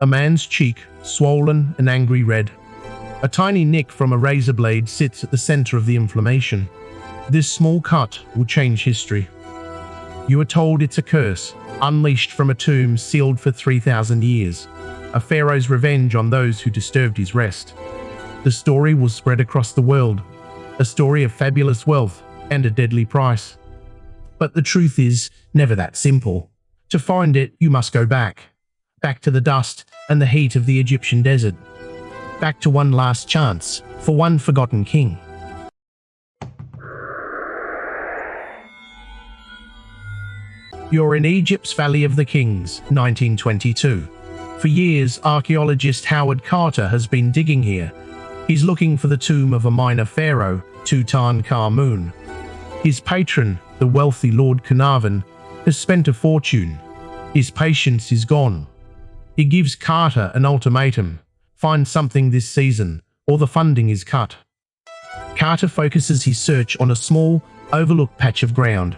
A man's cheek, swollen and angry red. A tiny nick from a razor blade sits at the center of the inflammation. This small cut will change history. You are told it's a curse, unleashed from a tomb sealed for 3,000 years. A pharaoh's revenge on those who disturbed his rest. The story will spread across the world. A story of fabulous wealth and a deadly price. But the truth is never that simple. To find it, you must go back. Back to the dust and the heat of the Egyptian desert. Back to one last chance for one forgotten king. You're in Egypt's Valley of the Kings, 1922. For years, archaeologist Howard Carter has been digging here. He's looking for the tomb of a minor pharaoh, Tutankhamun. His patron, the wealthy Lord Carnarvon, has spent a fortune. His patience is gone. He gives Carter an ultimatum: find something this season, or the funding is cut. Carter focuses his search on a small, overlooked patch of ground,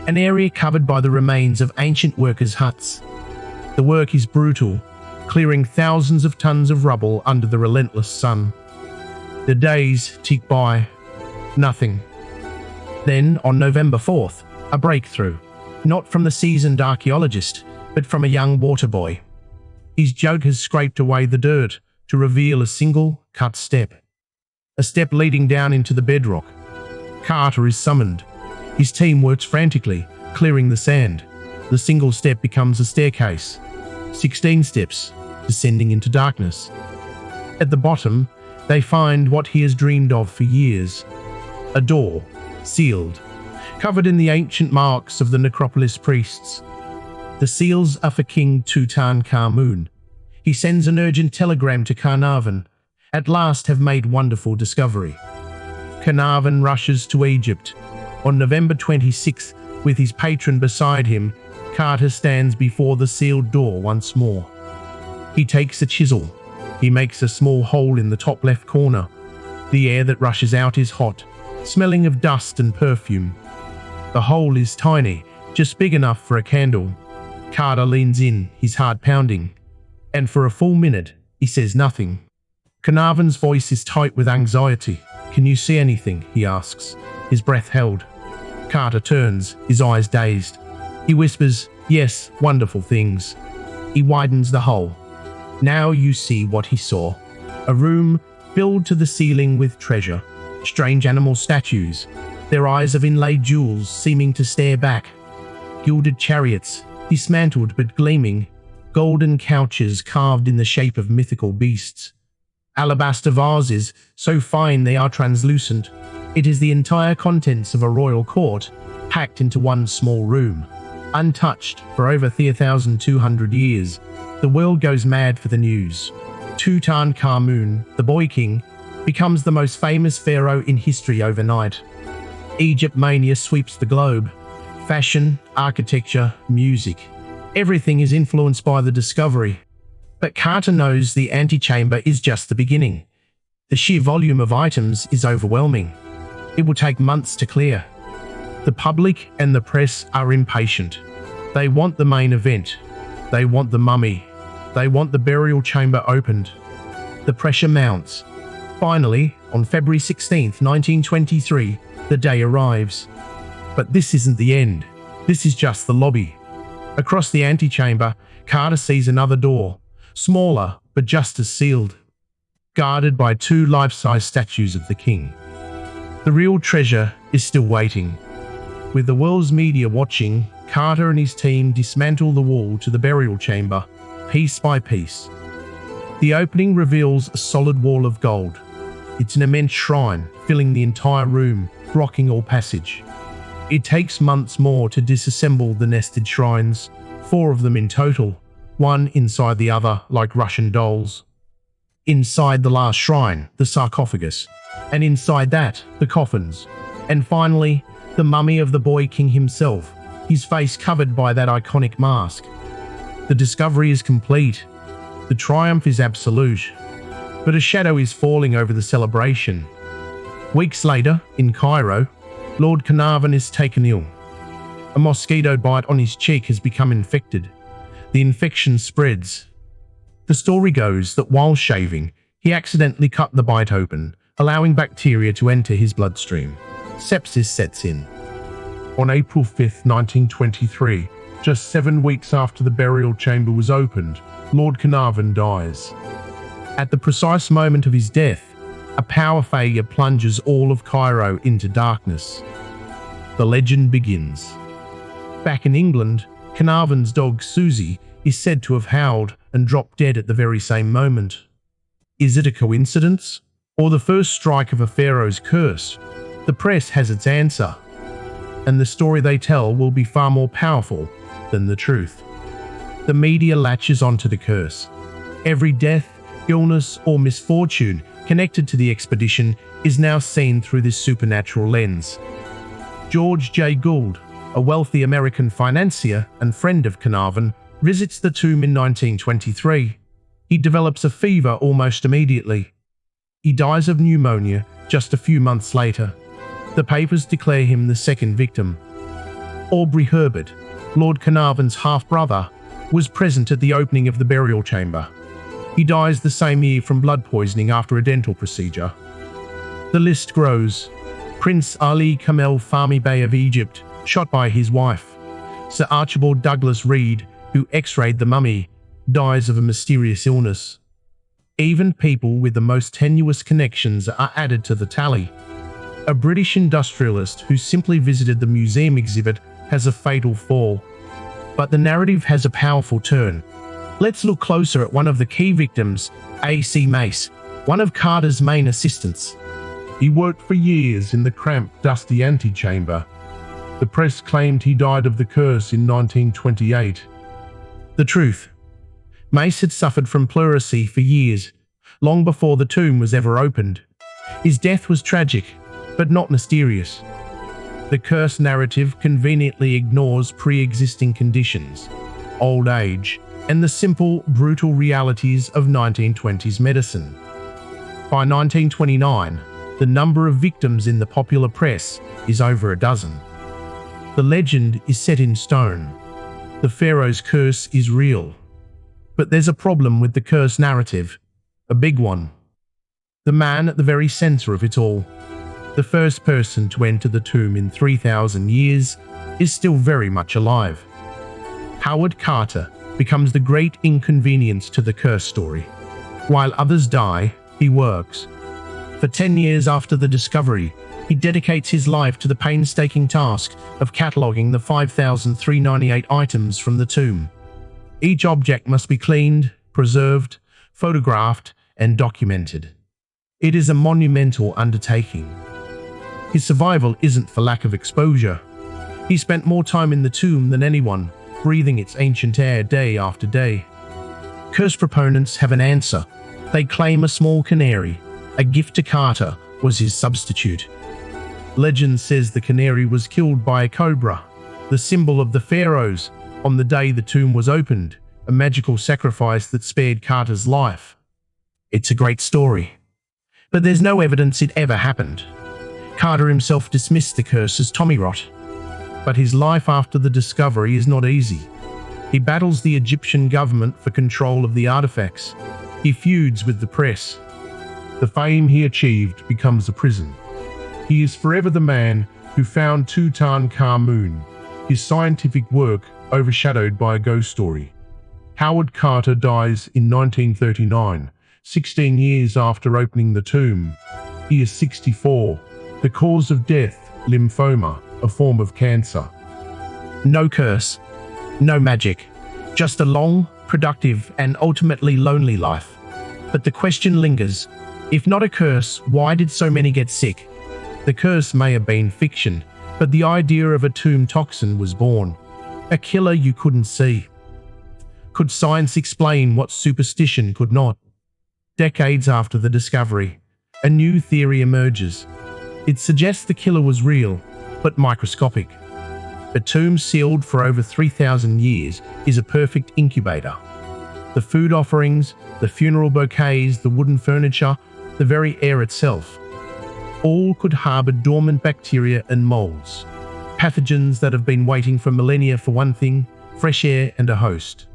an area covered by the remains of ancient workers' huts. The work is brutal, clearing thousands of tons of rubble under the relentless sun. The days tick by. Nothing. Then, on November 4th, a breakthrough. Not from the seasoned archaeologist, but from a young water boy. His jug has scraped away the dirt to reveal a single, cut step. A step leading down into the bedrock. Carter is summoned. His team works frantically, clearing the sand. The single step becomes a staircase. 16 steps, descending into darkness. At the bottom, they find what he has dreamed of for years. A door, sealed, covered in the ancient marks of the necropolis priests. The seals are for King Tutankhamun. He sends an urgent telegram to Carnarvon. At last have made wonderful discovery. Carnarvon rushes to Egypt. On November 26th, with his patron beside him, Carter stands before the sealed door once more. He takes a chisel. He makes a small hole in the top left corner. The air that rushes out is hot, smelling of dust and perfume. The hole is tiny, just big enough for a candle. Carter leans in, his heart pounding, and for a full minute, he says nothing. Carnarvon's voice is tight with anxiety. "Can you see anything?" he asks, his breath held. Carter turns, his eyes dazed. He whispers, "Yes, wonderful things." He widens the hole. Now you see what he saw. A room filled to the ceiling with treasure. Strange animal statues, their eyes of inlaid jewels seeming to stare back. Gilded chariots, dismantled but gleaming. Golden couches carved in the shape of mythical beasts. Alabaster vases, so fine they are translucent. It is the entire contents of a royal court, packed into one small room. Untouched for over 3,200 years, the world goes mad for the news. Tutankhamun, the boy king, becomes the most famous pharaoh in history overnight. Egypt mania sweeps the globe. Fashion, architecture, music. Everything is influenced by the discovery. But Carter knows the antechamber is just the beginning. The sheer volume of items is overwhelming. It will take months to clear. The public and the press are impatient. They want the main event. They want the mummy. They want the burial chamber opened. The pressure mounts. Finally, on February 16, 1923, the day arrives. But this isn't the end. This is just the lobby. Across the antechamber, Carter sees another door, smaller but just as sealed, guarded by two life-size statues of the king. The real treasure is still waiting. With the world's media watching, Carter and his team dismantle the wall to the burial chamber, piece by piece. The opening reveals a solid wall of gold. It's an immense shrine, filling the entire room, blocking all passage. It takes months more to disassemble the nested shrines, 4 of them in total, one inside the other like Russian dolls. Inside the last shrine, the sarcophagus, and inside that, the coffins. And finally, the mummy of the boy king himself, his face covered by that iconic mask. The discovery is complete. The triumph is absolute. But a shadow is falling over the celebration. Weeks later, in Cairo, Lord Carnarvon is taken ill. A mosquito bite on his cheek has become infected. The infection spreads. The story goes that while shaving, he accidentally cut the bite open, allowing bacteria to enter his bloodstream. Sepsis sets in. On April 5, 1923, just 7 weeks after the burial chamber was opened, Lord Carnarvon dies. At the precise moment of his death, a power failure plunges all of Cairo into darkness. The legend begins. Back in England, Carnarvon's dog Susie is said to have howled and dropped dead at the very same moment. Is it a coincidence? Or the first strike of a pharaoh's curse? The press has its answer, and the story they tell will be far more powerful than the truth. The media latches onto the curse. Every death, illness, or misfortune connected to the expedition is now seen through this supernatural lens. George J. Gould, a wealthy American financier and friend of Carnarvon, visits the tomb in 1923. He develops a fever almost immediately. He dies of pneumonia just a few months later. The papers declare him the second victim. Aubrey Herbert, Lord Carnarvon's half-brother, was present at the opening of the burial chamber. He dies the same year from blood poisoning after a dental procedure. The list grows. Prince Ali Kamel Fahmy Bey of Egypt, shot by his wife. Sir Archibald Douglas Reed, who x-rayed the mummy, dies of a mysterious illness. Even people with the most tenuous connections are added to the tally. A British industrialist who simply visited the museum exhibit has a fatal fall. But the narrative has a powerful turn. Let's look closer at one of the key victims, A.C. Mace, one of Carter's main assistants. He worked for years in the cramped, dusty antechamber. The press claimed he died of the curse in 1928. The truth. Mace had suffered from pleurisy for years, long before the tomb was ever opened. His death was tragic, but not mysterious. The curse narrative conveniently ignores pre-existing conditions, old age, and the simple, brutal realities of 1920s medicine. By 1929, the number of victims in the popular press is over a dozen. The legend is set in stone. The Pharaoh's curse is real. But there's a problem with the curse narrative, a big one. The man at the very center of it all, the first person to enter the tomb in 3,000 years, is still very much alive. Howard Carter becomes the great inconvenience to the curse story. While others die, he works. For 10 years after the discovery, he dedicates his life to the painstaking task of cataloguing the 5,398 items from the tomb. Each object must be cleaned, preserved, photographed, and documented. It is a monumental undertaking. His survival isn't for lack of exposure. He spent more time in the tomb than anyone, breathing its ancient air day after day. Curse proponents have an answer. They claim a small canary, a gift to Carter, was his substitute. Legend says the canary was killed by a cobra, the symbol of the pharaohs, on the day the tomb was opened, a magical sacrifice that spared Carter's life. It's a great story, but there's no evidence it ever happened. Carter himself dismissed the curse as tommyrot. But his life after the discovery is not easy. He battles the Egyptian government for control of the artifacts. He feuds with the press. The fame he achieved becomes a prison. He is forever the man who found Tutankhamun, his scientific work overshadowed by a ghost story. Howard Carter dies in 1939, 16 years after opening the tomb. He is 64. The cause of death, lymphoma, a form of cancer. No curse, no magic, just a long, productive, and ultimately lonely life. But the question lingers, if not a curse, why did so many get sick? The curse may have been fiction, but the idea of a tomb toxin was born. A killer you couldn't see. Could science explain what superstition could not? Decades after the discovery, a new theory emerges. It suggests the killer was real, but microscopic. A tomb sealed for over 3,000 years is a perfect incubator. The food offerings, the funeral bouquets, the wooden furniture, the very air itself, all could harbor dormant bacteria and molds, pathogens that have been waiting for millennia for one thing, fresh air and a host.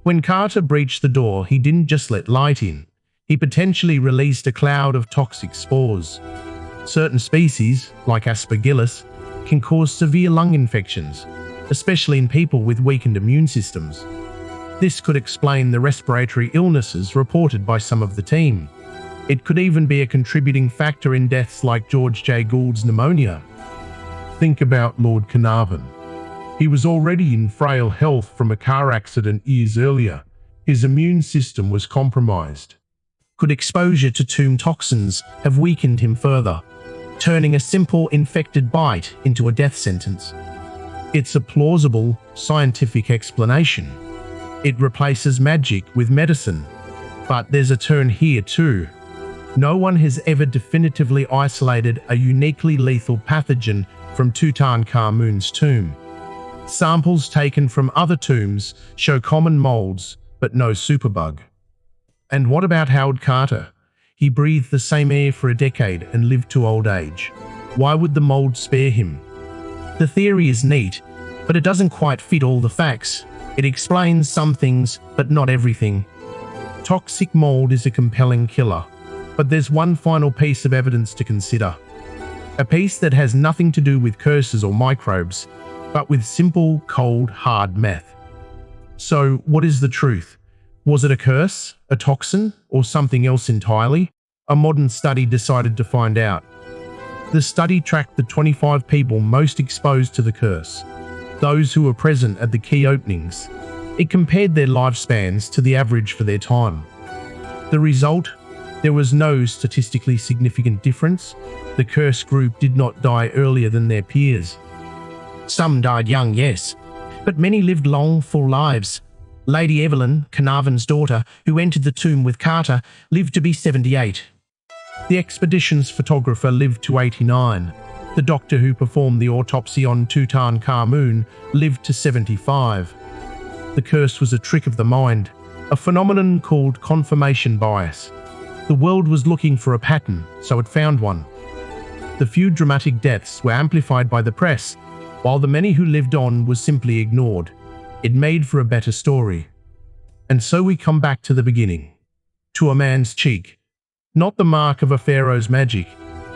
When Carter breached the door, he didn't just let light in. He potentially released a cloud of toxic spores. Certain species, like Aspergillus, can cause severe lung infections, especially in people with weakened immune systems. This could explain the respiratory illnesses reported by some of the team. It could even be a contributing factor in deaths like George J. Gould's pneumonia. Think about Lord Carnarvon. He was already in frail health from a car accident years earlier. His immune system was compromised. Could exposure to tomb toxins have weakened him further, turning a simple infected bite into a death sentence? It's a plausible, scientific explanation. It replaces magic with medicine. But there's a turn here too. No one has ever definitively isolated a uniquely lethal pathogen from Tutankhamun's tomb. Samples taken from other tombs show common molds, but no superbug. And what about Howard Carter? He breathed the same air for a decade and lived to old age. Why would the mold spare him? The theory is neat, but it doesn't quite fit all the facts. It explains some things, but not everything. Toxic mold is a compelling killer, but there's one final piece of evidence to consider. A piece that has nothing to do with curses or microbes, but with simple, cold, hard math. So, what is the truth? Was it a curse, a toxin, or something else entirely? A modern study decided to find out. The study tracked the 25 people most exposed to the curse, those who were present at the key openings. It compared their lifespans to the average for their time. The result? There was no statistically significant difference. The curse group did not die earlier than their peers. Some died young, yes, but many lived long, full lives. Lady Evelyn, Carnarvon's daughter, who entered the tomb with Carter, lived to be 78. The expedition's photographer lived to 89. The doctor who performed the autopsy on Tutankhamun lived to 75. The curse was a trick of the mind, a phenomenon called confirmation bias. The world was looking for a pattern, so it found one. The few dramatic deaths were amplified by the press, while the many who lived on was simply ignored. It made for a better story. And so we come back to the beginning. To a man's cheek. Not the mark of a pharaoh's magic,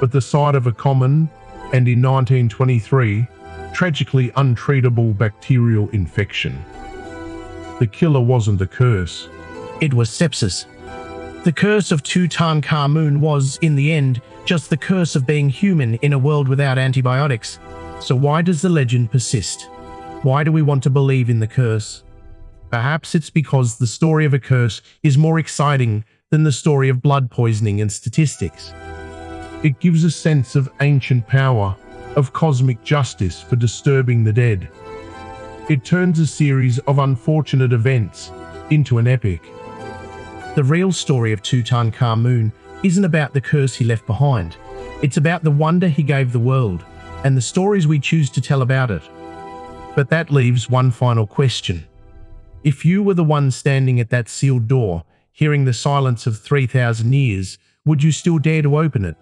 but the site of a common, and in 1923, tragically untreatable bacterial infection. The killer wasn't a curse. It was sepsis. The curse of Tutankhamun was, in the end, just the curse of being human in a world without antibiotics. So why does the legend persist? Why do we want to believe in the curse? Perhaps it's because the story of a curse is more exciting than the story of blood poisoning and statistics. It gives a sense of ancient power, of cosmic justice for disturbing the dead. It turns a series of unfortunate events into an epic. The real story of Tutankhamun isn't about the curse he left behind. It's about the wonder he gave the world, and the stories we choose to tell about it. But that leaves one final question. If you were the one standing at that sealed door, hearing the silence of 3,000 years, would you still dare to open it?